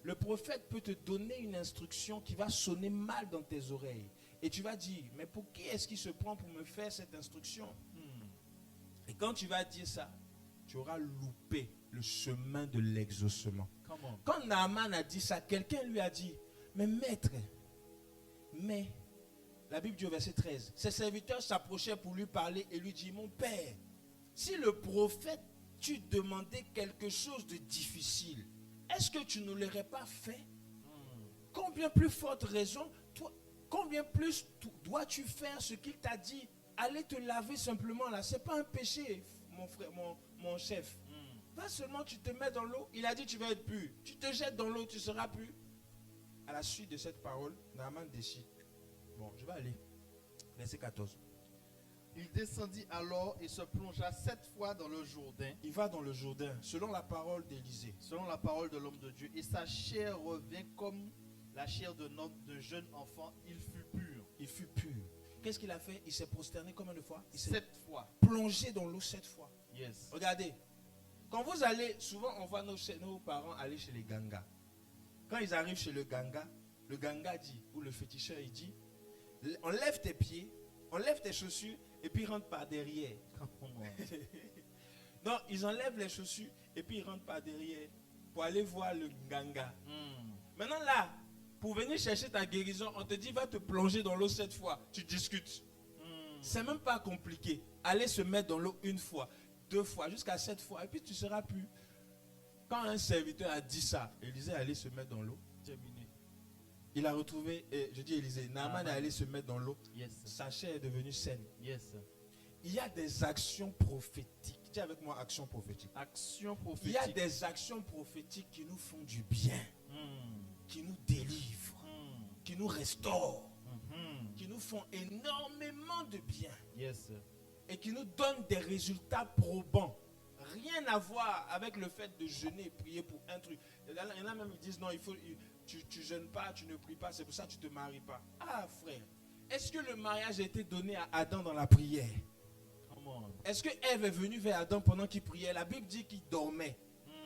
le prophète peut te donner une instruction qui va sonner mal dans tes oreilles. Et tu vas dire, mais pour qui est-ce qu'il se prend pour me faire cette instruction? Et quand tu vas dire ça, tu auras loupé le chemin de l'exaucement. Quand Naaman a dit ça, quelqu'un lui a dit, mais maître, mais, la Bible dit au verset 13, ses serviteurs s'approchaient pour lui parler et lui dit, mon père, si le prophète tu demandais quelque chose de difficile, est-ce que tu ne l'aurais pas fait? Combien plus forte raison, toi, combien plus dois-tu faire ce qu'il t'a dit? Aller te laver simplement là, c'est pas un péché, mon frère, mon chef. Va seulement, tu te mets dans l'eau, il a dit tu vas être pur. Tu te jettes dans l'eau, tu seras pur. À la suite de cette parole, Naaman décide. Bon, je vais aller. Verset 14.
Il descendit alors et se plongea 7 fois dans le Jourdain.
Il va dans le Jourdain, selon la parole d'Élisée.
Selon la parole de l'homme de Dieu. Et sa chair revient comme la chair de jeune enfant. Il fut pur.
Il fut pur. Qu'est-ce qu'il a fait? Il s'est prosterné combien de fois?
7 fois.
Plongé dans l'eau 7 fois.
Yes.
Regardez. Quand vous allez, souvent on voit nos parents aller chez les gangas. Quand ils arrivent chez le ganga dit, ou le féticheur, il dit, enlève tes pieds, enlève tes chaussures, et puis rentre par derrière. Non, ils enlèvent les chaussures, et puis ils rentrent par derrière, pour aller voir le ganga. Maintenant là, pour venir chercher ta guérison, on te dit, va te plonger dans l'eau 7 fois. Tu discutes. C'est même pas compliqué. Aller se mettre dans l'eau 1 fois, 2 fois, jusqu'à 7 fois, et puis tu seras plus. Quand un serviteur a dit ça, Élisée allait se mettre dans l'eau.
Terminé.
Il a retrouvé, je dis Élisée, Naaman est allé se mettre dans l'eau.
Yes.
Sa chair est devenue saine.
Yes.
Il y a des actions prophétiques. Dis avec moi, action prophétique.
Action prophétique.
Il y a des actions prophétiques qui nous font du bien, qui nous délivrent, qui nous restaurent, qui nous font énormément de bien.
Yes.
Et qui nous donnent des résultats probants. Rien à voir avec le fait de jeûner et prier pour un truc. Il y en a même qui disent non, tu jeûnes pas, tu ne pries pas, c'est pour ça que tu ne te maries pas. Ah frère, est-ce que le mariage a été donné à Adam dans la prière? Est-ce que Ève est venue vers Adam pendant qu'il priait? La Bible dit qu'il dormait.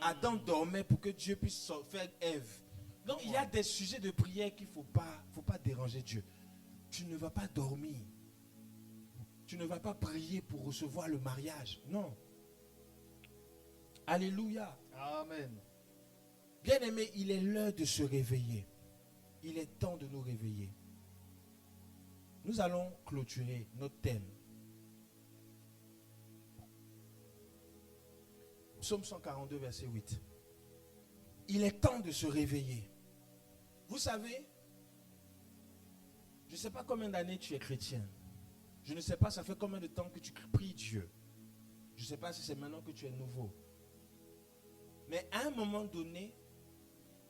Adam dormait pour que Dieu puisse faire Ève. Donc il y a des sujets de prière qu'il ne faut pas déranger Dieu. Tu ne vas pas dormir. Tu ne vas pas prier pour recevoir le mariage. Non. Alléluia.
Amen.
Bien-aimé, il est l'heure de se réveiller. Il est temps de nous réveiller. Nous allons clôturer notre thème. Psaume 142, verset 8. Il est temps de se réveiller. Vous savez, je ne sais pas combien d'années tu es chrétien. Je ne sais pas, ça fait combien de temps que tu pries Dieu. Je ne sais pas si c'est maintenant que tu es nouveau. Mais à un moment donné,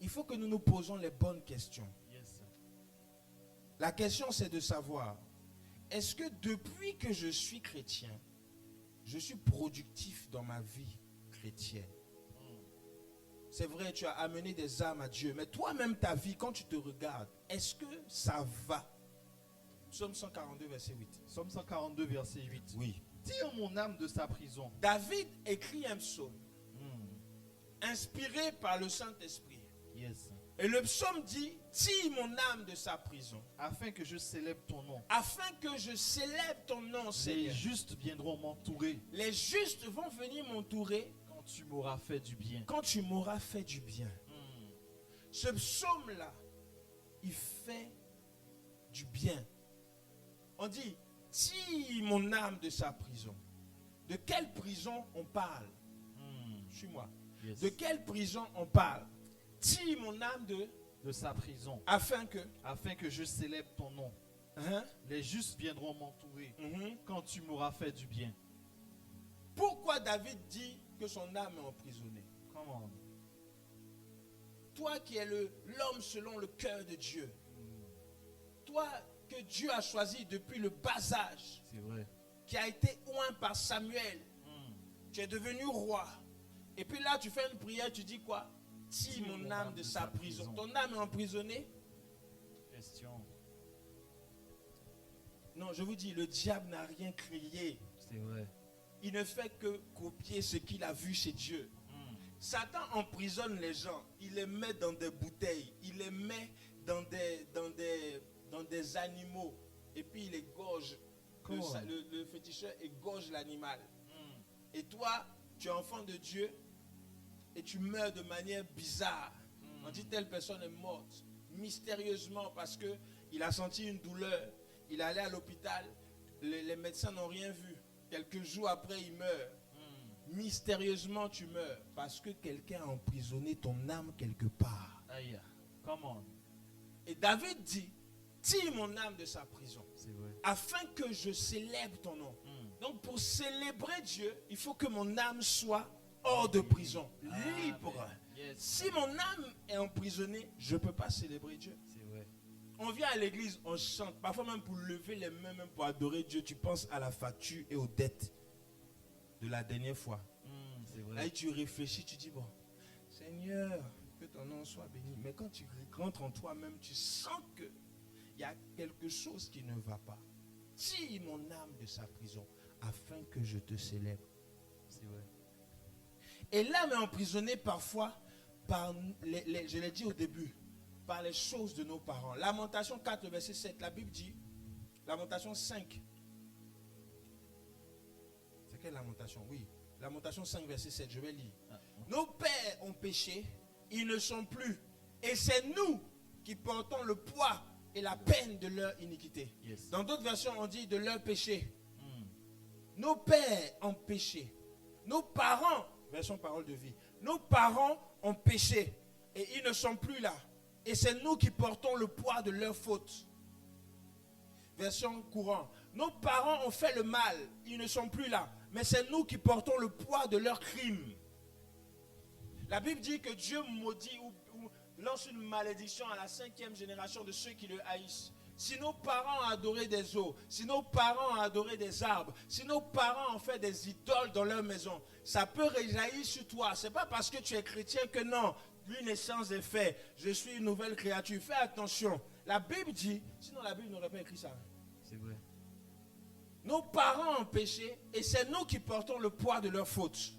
il faut que nous nous posons les bonnes questions.
Yes.
La question, c'est de savoir, est-ce que depuis que je suis chrétien, je suis productif dans ma vie chrétienne? C'est vrai, tu as amené des âmes à Dieu, mais toi-même, ta vie, quand tu te regardes, est-ce que ça va? Psaume 142, verset 8.
Psaume 142, verset 8.
Oui.
Tire mon âme de sa prison.
David écrit un psaume inspiré par le Saint-Esprit.
Yes.
Et le psaume dit, tire mon âme de sa prison.
Afin que je célèbre ton nom.
Afin que je célèbre ton nom,
Les
Seigneur.
justes viendront m'entourer.
Les justes vont venir m'entourer
Quand tu m'auras fait du bien.
quand tu m'auras fait du bien. Ce psaume-là, il fait du bien. On dit, tire mon âme de sa prison. De quelle prison on parle? Suis-moi.
Yes.
De quelle prison on parle? Tire mon âme
de sa prison.
afin que
je célèbre ton nom. Les justes viendront m'entourer. Quand tu m'auras fait du bien.
Pourquoi David dit que son âme est emprisonnée?
Comment?
Toi qui es l'homme selon le cœur de Dieu. Toi que Dieu a choisi depuis le bas âge.
C'est vrai.
Qui a été oint par Samuel. Tu es devenu roi. Et puis là, tu fais une prière, tu dis quoi? Tire mon âme de sa prison. Ton âme est emprisonnée?
Question.
Non, je vous dis, le diable n'a rien créé.
C'est vrai.
Il ne fait que copier ce qu'il a vu chez Dieu. Satan emprisonne les gens. Il les met dans des bouteilles. Il les met dans des animaux. Et puis il égorge. Le féticheur égorge l'animal. Et toi, tu es enfant de Dieu. Et tu meurs de manière bizarre. On dit telle personne est morte mystérieusement parce qu'il a senti une douleur. Il est allé à l'hôpital. Les médecins n'ont rien vu. Quelques jours après, il meurt. Mystérieusement, tu meurs parce que quelqu'un a emprisonné ton âme quelque part.
Aïe. Come on.
Et David dit, tire mon âme de sa prison.
C'est vrai.
Afin que je célèbre ton nom. Donc pour célébrer Dieu, il faut que mon âme soit hors de prison, libre.
Yes.
Si mon âme est emprisonnée, je ne peux pas célébrer Dieu.
C'est vrai.
On vient à l'église, on chante. Parfois même pour lever les mains, même pour adorer Dieu, tu penses à la facture et aux dettes de la dernière fois.
C'est vrai.
Là, tu réfléchis, tu dis, bon, Seigneur, que ton nom soit béni. Mais quand tu rentres en toi-même, tu sens qu'il y a quelque chose qui ne va pas. Tire mon âme de sa prison, afin que je te célèbre.
C'est vrai.
Et l'âme est emprisonnée parfois par, je l'ai dit au début, par les choses de nos parents. Lamentation 4, verset 7, la Bible dit, Lamentation 5. C'est quelle lamentation? Oui, Lamentation 5, verset 7, je vais lire. Nos pères ont péché, ils ne sont plus. Et c'est nous qui portons le poids et la peine de leur iniquité.
Yes.
Dans d'autres versions, on dit de leur péché. Nos pères ont péché. Nos parents, version parole de vie, nos parents ont péché et ils ne sont plus là. Et c'est nous qui portons le poids de leurs fautes. Version courant. Nos parents ont fait le mal, ils ne sont plus là. Mais c'est nous qui portons le poids de leurs crimes. La Bible dit que Dieu maudit ou lance une malédiction à la 5e génération de ceux qui le haïssent. Si nos parents ont adoré des eaux, si nos parents ont adoré des arbres, si nos parents ont fait des idoles dans leur maison, ça peut réjaillir sur toi. Ce n'est pas parce que tu es chrétien que non, une naissance est faite, je suis une nouvelle créature. Fais attention. La Bible dit, sinon la Bible n'aurait pas écrit ça.
C'est vrai.
Nos parents ont péché et c'est nous qui portons le poids de leurs fautes.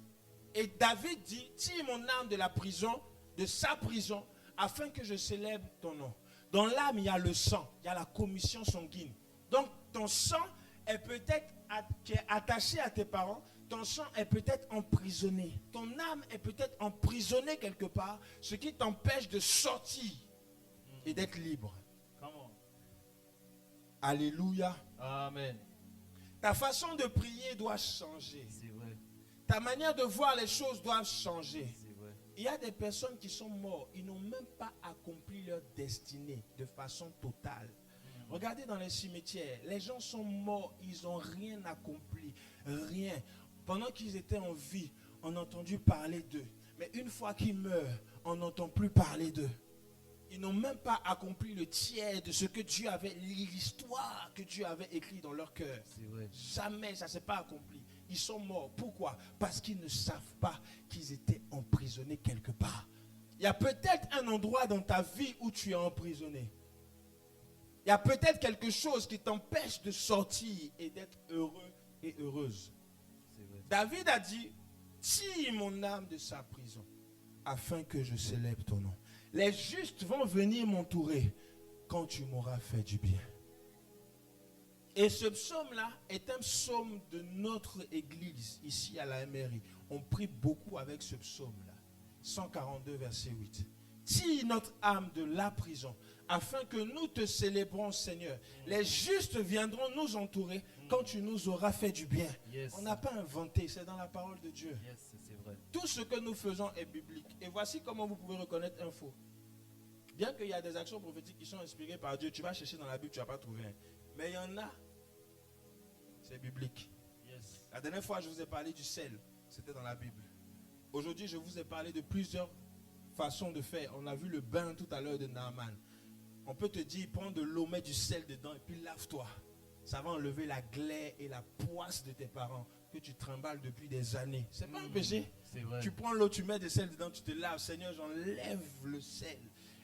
Et David dit, tire mon âme de la prison, de sa prison, afin que je célèbre ton nom. Dans l'âme, il y a le sang, il y a la commission sanguine. Donc ton sang est peut-être attaché à tes parents, ton sang est peut-être emprisonné. Ton âme est peut-être emprisonnée quelque part, ce qui t'empêche de sortir et d'être libre.
Comment?
Alléluia.
Amen.
Ta façon de prier doit changer.
C'est vrai.
Ta manière de voir les choses doit changer.
C'est vrai.
Il y a des personnes qui sont mortes, ils n'ont même pas accompli leur destinée de façon totale. Regardez dans les cimetières, les gens sont morts, ils n'ont rien accompli, rien. Pendant qu'ils étaient en vie, on a entendu parler d'eux. Mais une fois qu'ils meurent, on n'entend plus parler d'eux. Ils n'ont même pas accompli le tiers de ce que Dieu avait, l'histoire que Dieu avait écrit dans leur cœur.
C'est vrai.
Jamais ça ne s'est pas accompli. Ils sont morts. Pourquoi? Parce qu'ils ne savent pas qu'ils étaient emprisonnés quelque part. Il y a peut-être un endroit dans ta vie où tu es emprisonné. Il y a peut-être quelque chose qui t'empêche de sortir et d'être heureux et heureuse.
C'est vrai.
David a dit, tire mon âme de sa prison, afin que je célèbre ton nom. Les justes vont venir m'entourer quand tu m'auras fait du bien. Et ce psaume-là est un psaume de notre église, ici à la MRI. On prie beaucoup avec ce psaume-là. 142, verset 8. Tire notre âme de la prison, afin que nous te célébrons, Seigneur. Les justes viendront nous entourer quand tu nous auras fait du bien.
Yes.
On n'a pas inventé, c'est dans la parole de Dieu.
Yes, c'est vrai.
Tout ce que nous faisons est biblique. Et voici comment vous pouvez reconnaître un faux. Bien qu'il y a des actions prophétiques qui sont inspirées par Dieu, tu vas chercher dans la Bible, tu ne vas pas trouver un. Mais il y en a, c'est biblique.
Yes.
La dernière fois, je vous ai parlé du sel. C'était dans la Bible. Aujourd'hui, je vous ai parlé de plusieurs façons de faire. On a vu le bain tout à l'heure de Naaman. On peut te dire, prends de l'eau, mets du sel dedans et puis lave-toi. Ça va enlever la glaie et la poisse de tes parents que tu trimbales depuis des années. C'est pas un péché.
C'est vrai.
Tu prends l'eau, tu mets du sel dedans, tu te laves. Seigneur, j'enlève le sel.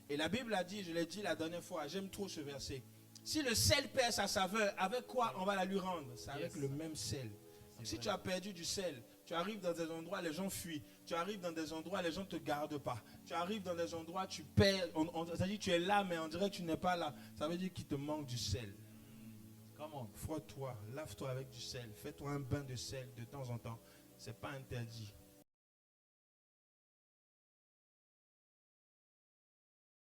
Et la Bible a dit, je l'ai dit la dernière fois, j'aime trop ce verset. Si le sel perd sa saveur, avec quoi on va la lui rendre? C'est avec le même sel. Donc, si tu as perdu du sel, tu arrives dans des endroits, les gens fuient. Tu arrives dans des endroits, les gens ne te gardent pas. Tu arrives dans des endroits, tu perds. Ça dit tu es là, mais on dirait que tu n'es pas là. Ça veut dire qu'il te manque du sel.
Comment?
Frotte-toi, lave-toi avec du sel. Fais-toi un bain de sel de temps en temps. Ce n'est pas interdit.